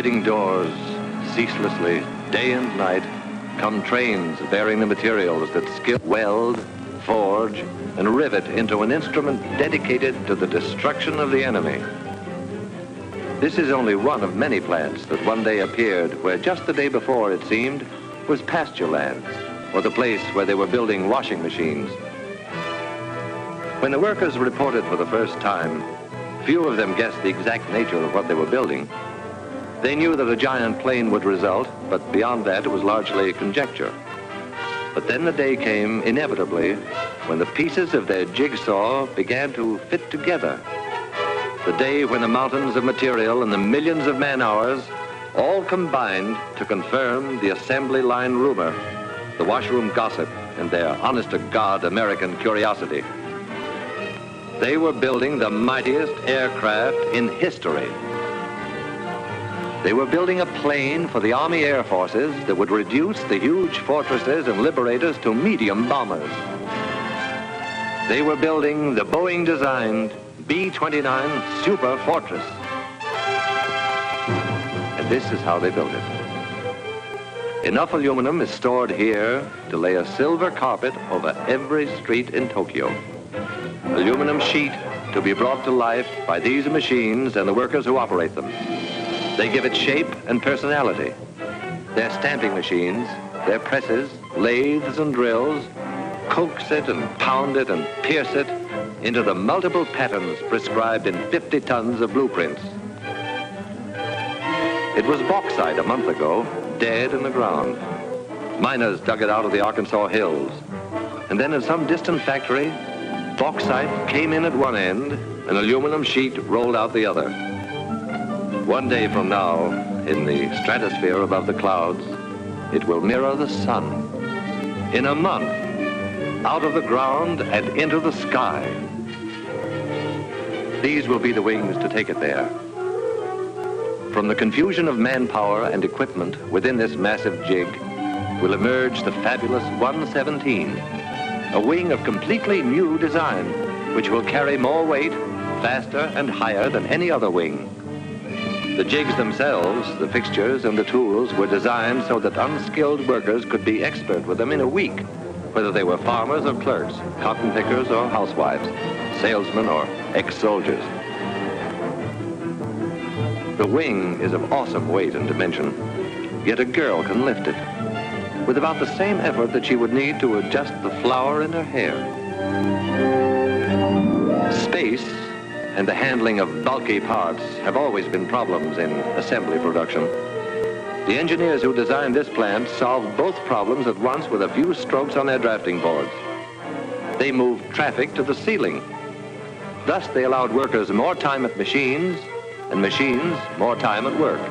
forbidding doors, ceaselessly, day and night, come trains bearing the materials that skill weld, forge, and rivet into an instrument dedicated to the destruction of the enemy. This is only one of many plants that one day appeared where just the day before, it seemed, was pasture lands, or the place where they were building washing machines. When the workers reported for the first time, few of them guessed the exact nature of what they were building. They knew that a giant plane would result, but beyond that, it was largely conjecture. But then the day came, inevitably, when the pieces of their jigsaw began to fit together. The day when the mountains of material and the millions of man-hours all combined to confirm the assembly line rumor, the washroom gossip, and their honest-to-God American curiosity. They were building the mightiest aircraft in history. They were building a plane for the Army Air Forces that would reduce the huge Fortresses and Liberators to medium bombers. They were building the Boeing-designed B-29 Superfortress. And this is how they built it. Enough aluminum is stored here to lay a silver carpet over every street in Tokyo. Aluminum sheet to be brought to life by these machines and the workers who operate them. They give it shape and personality. Their stamping machines, their presses, lathes and drills, coax it and pound it and pierce it into the multiple patterns prescribed in 50 tons of blueprints. It was bauxite a month ago, dead in the ground. Miners dug it out of the Arkansas hills. And then in some distant factory, bauxite came in at one end and aluminum sheet rolled out the other. One day from now, in the stratosphere above the clouds, it will mirror the sun. In a month, out of the ground and into the sky. These will be the wings to take it there. From the confusion of manpower and equipment within this massive jig will emerge the fabulous 117, a wing of completely new design, which will carry more weight, faster and higher than any other wing. The jigs themselves, the fixtures and the tools were designed so that unskilled workers could be expert with them in a week, whether they were farmers or clerks, cotton pickers or housewives, salesmen or ex-soldiers. The wing is of awesome weight and dimension, yet a girl can lift it with about the same effort that she would need to adjust the flower in her hair. Space and the handling of bulky parts have always been problems in assembly production. The engineers who designed this plant solved both problems at once with a few strokes on their drafting boards. They moved traffic to the ceiling. Thus, they allowed workers more time at machines, and machines more time at work.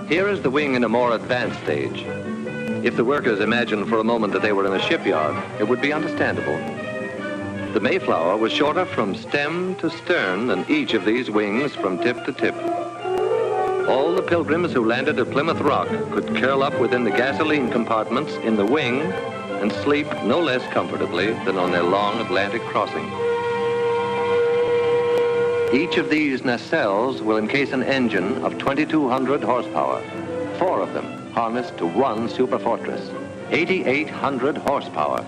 Here is the wing in a more advanced stage. If the workers imagined for a moment that they were in a shipyard, it would be understandable. The Mayflower was shorter from stem to stern than each of these wings from tip to tip. All the pilgrims who landed at Plymouth Rock could curl up within the gasoline compartments in the wing and sleep no less comfortably than on their long Atlantic crossing. Each of these nacelles will encase an engine of 2,200 horsepower, 4 of them harnessed to one Superfortress, 8,800 horsepower.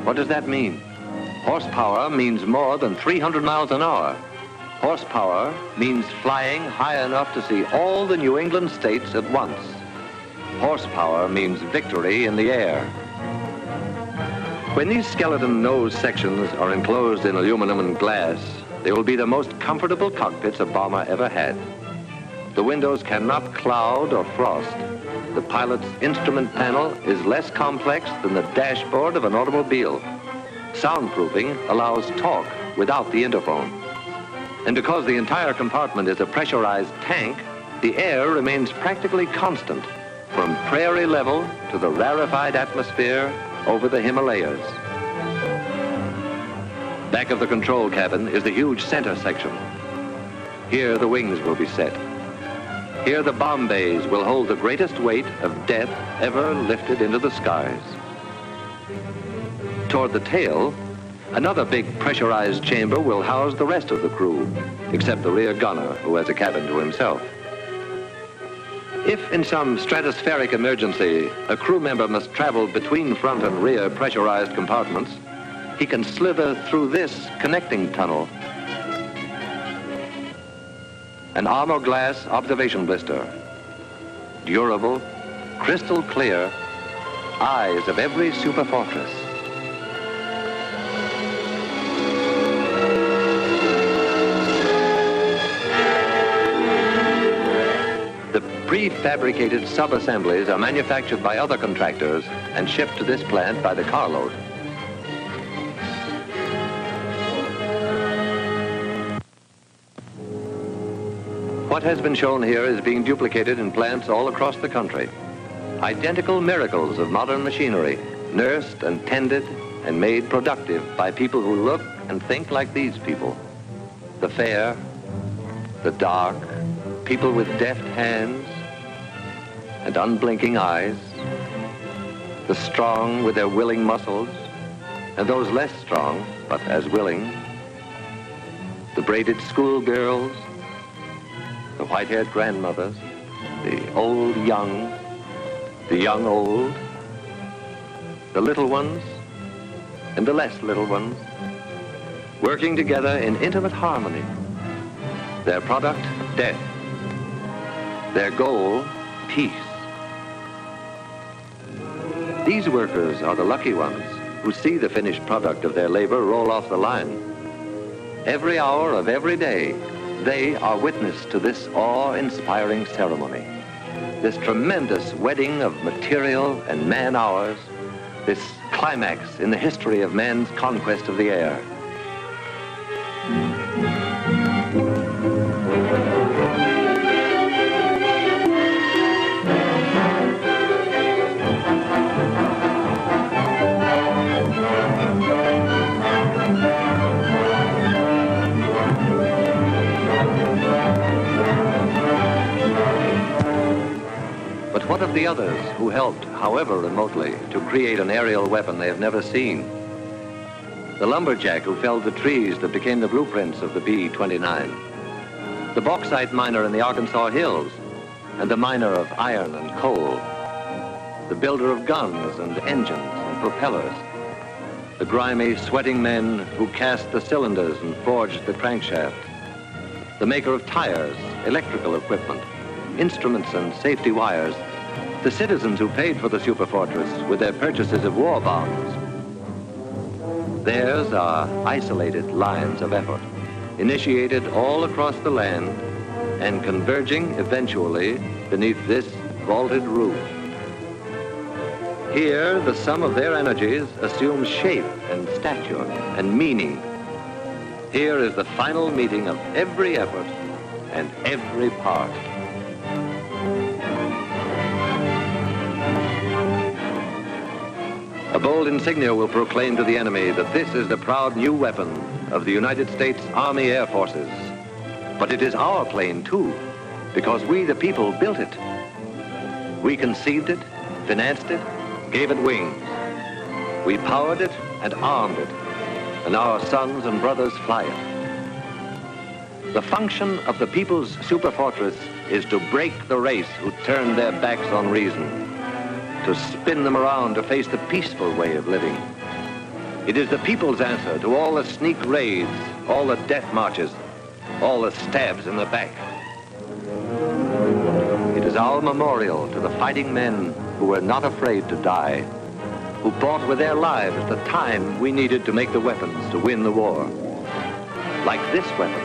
What does that mean? Horsepower means more than 300 miles an hour. Horsepower means flying high enough to see all the New England states at once. Horsepower means victory in the air. When these skeleton nose sections are enclosed in aluminum and glass, they will be the most comfortable cockpits a bomber ever had. The windows cannot cloud or frost. The pilot's instrument panel is less complex than the dashboard of an automobile. Soundproofing allows talk without the interphone. And because the entire compartment is a pressurized tank, the air remains practically constant from prairie level to the rarefied atmosphere over the Himalayas. Back of the control cabin is the huge center section. Here the wings will be set. Here the bomb bays will hold the greatest weight of death ever lifted into the skies. Toward the tail, another big pressurized chamber will house the rest of the crew, except the rear gunner, who has a cabin to himself. If in some stratospheric emergency, a crew member must travel between front and rear pressurized compartments, he can slither through this connecting tunnel. An armor glass observation blister. Durable, crystal clear, eyes of every Superfortress. The prefabricated sub-assemblies are manufactured by other contractors and shipped to this plant by the carload. What has been shown here is being duplicated in plants all across the country. Identical miracles of modern machinery, nursed and tended and made productive by people who look and think like these people. The fair, the dark, people with deft hands and unblinking eyes, the strong with their willing muscles, and those less strong but as willing, the braided schoolgirls, the white-haired grandmothers, the old young, the young old, the little ones and the less little ones, working together in intimate harmony. Their product, death. Their goal, peace. These workers are the lucky ones who see the finished product of their labor roll off the line. Every hour of every day, they are witness to this awe-inspiring ceremony, this tremendous wedding of material and man-hours, this climax in the history of man's conquest of the air. What of the others who helped, however remotely, to create an aerial weapon they have never seen? The lumberjack who felled the trees that became the blueprints of the B-29. The bauxite miner in the Arkansas hills, and the miner of iron and coal. The builder of guns and engines and propellers. The grimy, sweating men who cast the cylinders and forged the crankshaft. The maker of tires, electrical equipment, instruments and safety wires. The citizens who paid for the Superfortress with their purchases of war bonds. Theirs are isolated lines of effort, initiated all across the land and converging eventually beneath this vaulted roof. Here, the sum of their energies assumes shape and stature and meaning. Here is the final meeting of every effort and every part. A bold insignia will proclaim to the enemy that this is the proud new weapon of the United States Army Air Forces. But it is our plane, too, because we, the people, built it. We conceived it, financed it, gave it wings. We powered it and armed it, and our sons and brothers fly it. The function of the people's Superfortress is to break the race who turned their backs on reason, to spin them around to face the peaceful way of living. It is the people's answer to all the sneak raids, all the death marches, all the stabs in the back. It is our memorial to the fighting men who were not afraid to die, who bought with their lives the time we needed to make the weapons to win the war. Like this weapon,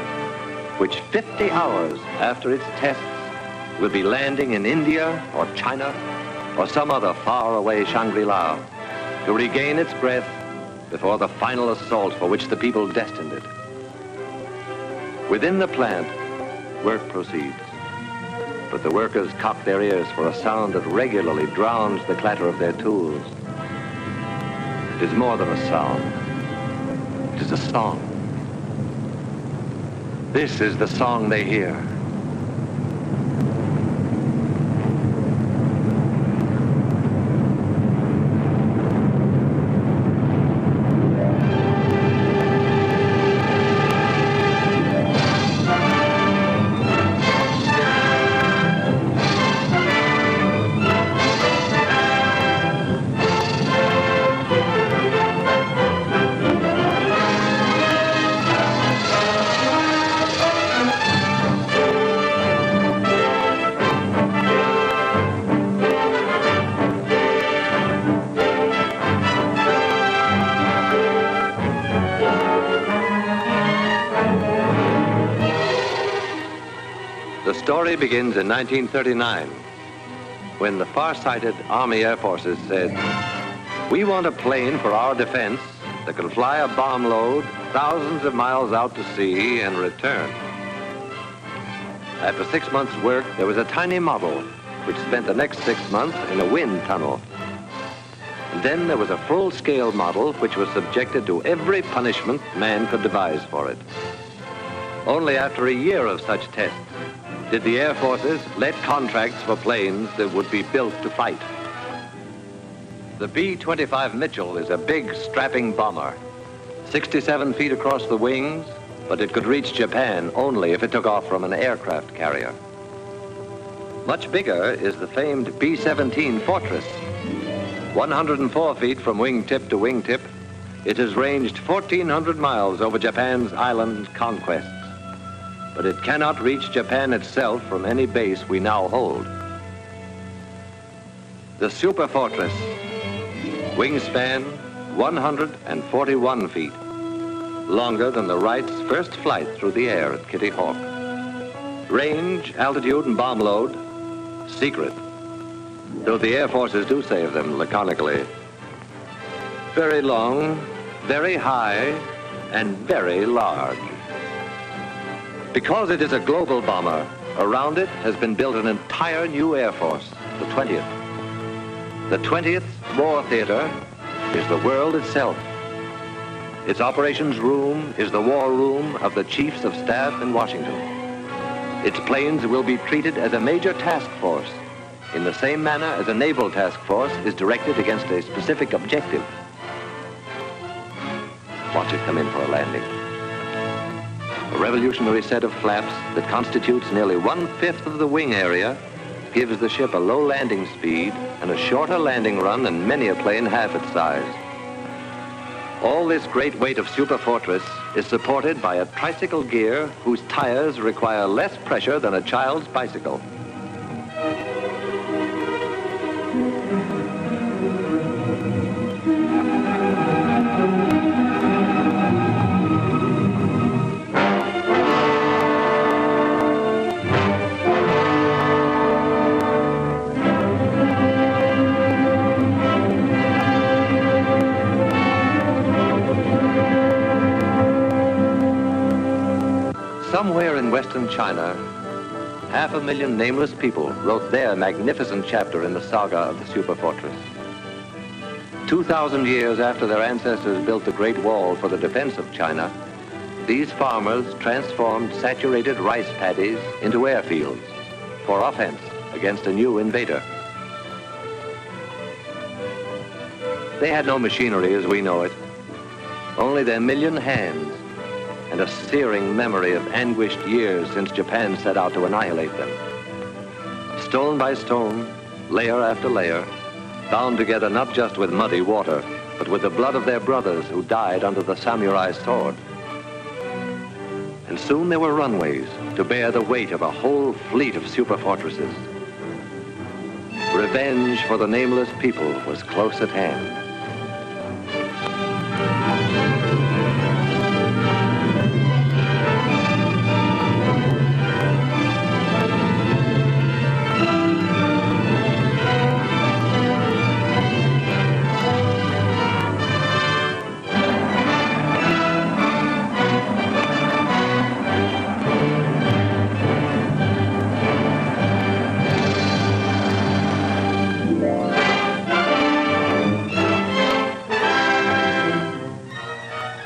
which 50 hours after its tests will be landing in India or China or some other faraway Shangri-La to regain its breath before the final assault for which the people destined it. Within the plant, work proceeds, but the workers cock their ears for a sound that regularly drowns the clatter of their tools. It is more than a sound. It is a song. This is the song they hear. story begins in 1939, when the far-sighted Army Air Forces said, "We want a plane for our defense that can fly a bomb load thousands of miles out to sea and return." After 6 months' work, there was a tiny model which spent the next 6 months in a wind tunnel. And then there was a full-scale model which was subjected to every punishment man could devise for it. Only after a year of such tests did the Air Forces let contracts for planes that would be built to fight. The B-25 Mitchell is a big, strapping bomber, 67 feet across the wings, but it could reach Japan only if it took off from an aircraft carrier. Much bigger is the famed B-17 Fortress. 104 feet from wingtip to wingtip, it has ranged 1,400 miles over Japan's island conquests. But it cannot reach Japan itself from any base we now hold. The Superfortress, wingspan 141 feet, longer than the Wrights' first flight through the air at Kitty Hawk. Range, altitude, and bomb load, secret, though the Air Forces do save them laconically. Very long, very high, and very large. Because it is a global bomber, around it has been built an entire new Air Force, the 20th. The 20th War Theater is the world itself. Its operations room is the war room of the Chiefs of Staff in Washington. Its planes will be treated as a major task force, in the same manner as a naval task force is directed against a specific objective. Watch it come in for a landing. A revolutionary set of flaps that constitutes nearly 1/5 of the wing area gives the ship a low landing speed and a shorter landing run than many a plane half its size. All this great weight of Superfortress is supported by a tricycle gear whose tires require less pressure than a child's bicycle. Somewhere in Western China, 500,000 nameless people wrote their magnificent chapter in the saga of the Superfortress. 2,000 years after their ancestors built the Great Wall for the defense of China, these farmers transformed saturated rice paddies into airfields for offense against a new invader. They had no machinery as we know it, only their million hands and a searing memory of anguished years since Japan set out to annihilate them. Stone by stone, layer after layer, bound together not just with muddy water, but with the blood of their brothers who died under the samurai's sword. And soon there were runways to bear the weight of a whole fleet of superfortresses. Revenge for the nameless people was close at hand.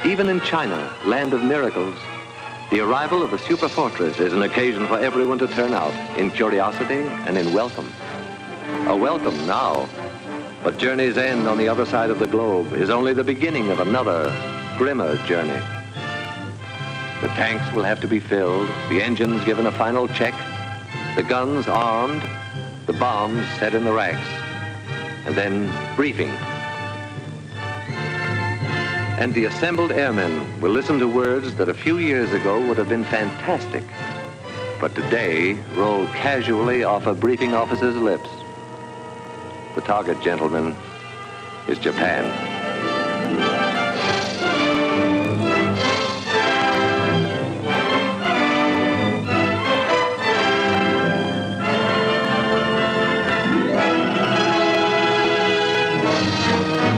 Even in China, land of miracles, the arrival of the Superfortress is an occasion for everyone to turn out in curiosity and in welcome. A welcome now, but journey's end on the other side of the globe is only the beginning of another, grimmer journey. The tanks will have to be filled, the engines given a final check, the guns armed, the bombs set in the racks, and then briefing. And the assembled airmen will listen to words that a few years ago would have been fantastic, but today roll casually off a briefing officer's lips. The target, gentlemen, is Japan. Superfortress.